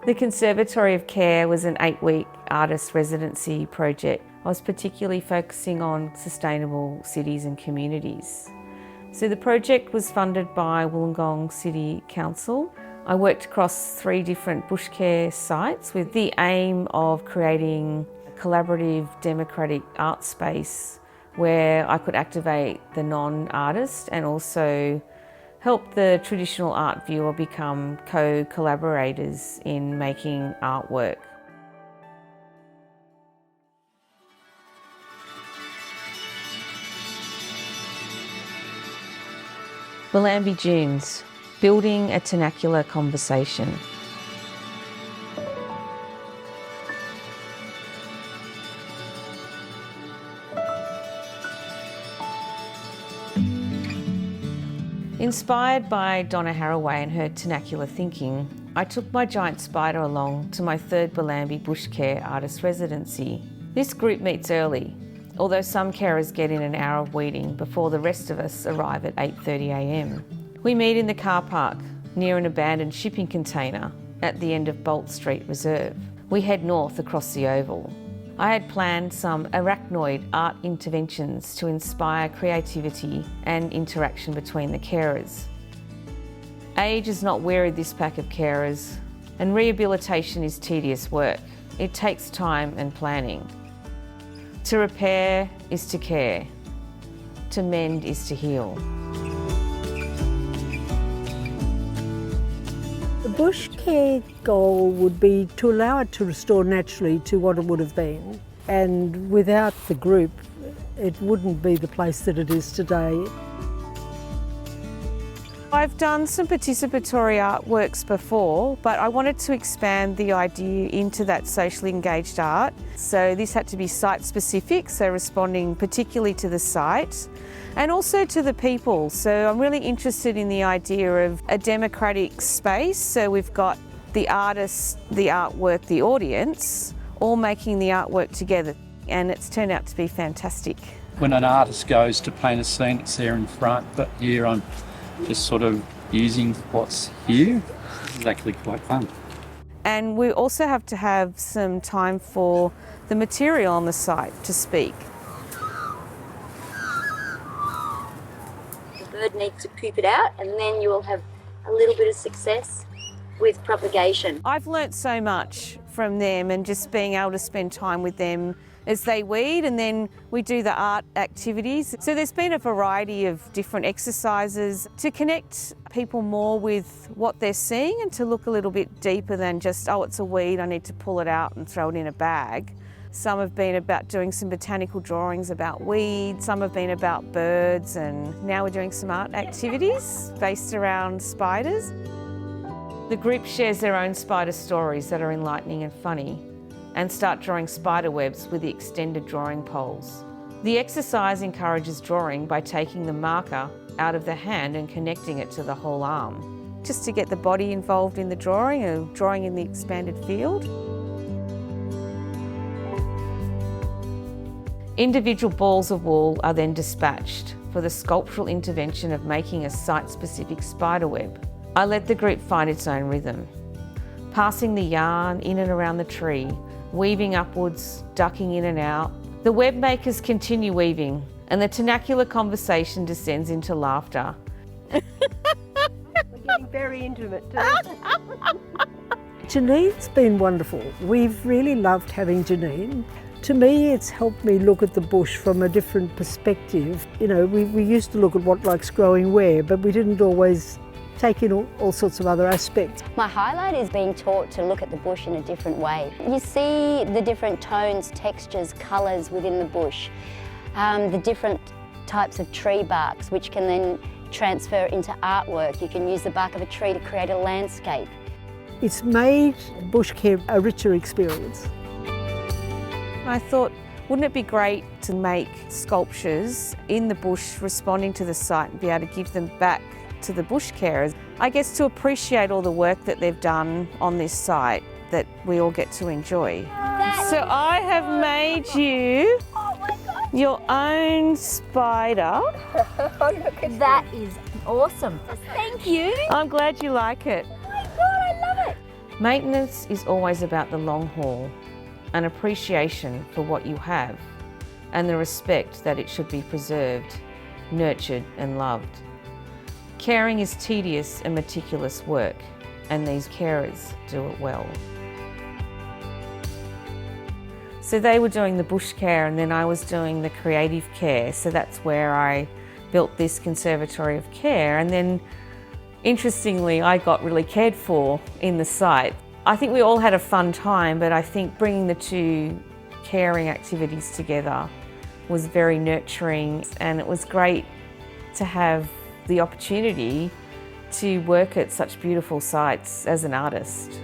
The Conservatory of Care was an 8-week artist residency project. I was particularly focusing on sustainable cities and communities. So the project was funded by Wollongong City Council. I worked across 3 different bush care sites with the aim of creating a collaborative, democratic art space where I could activate the non-artist and also help the traditional art viewer become co-collaborators in making artwork. Bellambi Dunes, building a vernacular conversation. Inspired by Donna Haraway and her vernacular thinking, I took my giant spider along to my 3rd Bellambi Bush Care Artist Residency. This group meets early, although some carers get in an hour of weeding before the rest of us arrive at 8:30 a.m. We meet in the car park near an abandoned shipping container at the end of Bolt Street Reserve. We head north across the oval. I had planned some arachnoid art interventions to inspire creativity and interaction between the carers. Age has not wearied this pack of carers, and rehabilitation is tedious work. It takes time and planning. To repair is to care. To mend is to heal. The bush care goal would be to allow it to restore naturally to what it would have been. And without the group, it wouldn't be the place that it is today. I've done some participatory artworks before, but I wanted to expand the idea into that socially engaged art. So this had to be site specific, so responding particularly to the site and also to the people. So I'm really interested in the idea of a democratic space. So we've got the artists, the artwork, the audience, all making the artwork together, and it's turned out to be fantastic. When an artist goes to paint a scene, it's there in front, but here I'm just sort of using what's here. It's actually quite fun. And we also have to have some time for the material on the site to speak. The bird needs to poop it out, and then you will have a little bit of success with propagation. I've learnt so much from them and just being able to spend time with them as they weed, and then we do the art activities. So there's been a variety of different exercises to connect people more with what they're seeing and to look a little bit deeper than just, oh, it's a weed, I need to pull it out and throw it in a bag. Some have been about doing some botanical drawings about weeds, some have been about birds, and now we're doing some art activities based around spiders. The group shares their own spider stories that are enlightening and funny, and start drawing spider webs with the extended drawing poles. The exercise encourages drawing by taking the marker out of the hand and connecting it to the whole arm, just to get the body involved in the drawing and drawing in the expanded field. Individual balls of wool are then dispatched for the sculptural intervention of making a site-specific spider web. I let the group find its own rhythm, passing the yarn in and around the tree, weaving upwards, ducking in and out. The web makers continue weaving, and the vernacular conversation descends into laughter. We're getting very intimate too. Janine's been wonderful. We've really loved having Janine. To me, it's helped me look at the bush from a different perspective. You know, we used to look at what likes growing where, but we didn't always take in all sorts of other aspects. My highlight is being taught to look at the bush in a different way. You see the different tones, textures, colours within the bush, the different types of tree barks which can then transfer into artwork. You can use the bark of a tree to create a landscape. It's made bush care a richer experience. I thought, wouldn't it be great to make sculptures in the bush responding to the site and be able to give them back to the bush carers? I guess to appreciate all the work that they've done on this site that we all get to enjoy. So I have made you your own spider. That is awesome. Thank you. I'm glad you like it. Oh my God, I love it. Maintenance is always about the long haul, an appreciation for what you have, and the respect that it should be preserved, nurtured and loved. Caring is tedious and meticulous work, and these carers do it well. So they were doing the bush care and then I was doing the creative care, so that's where I built this conservatory of care, and then interestingly I got really cared for in the site. I think we all had a fun time, but I think bringing the two caring activities together was very nurturing, and it was great to have the opportunity to work at such beautiful sites as an artist.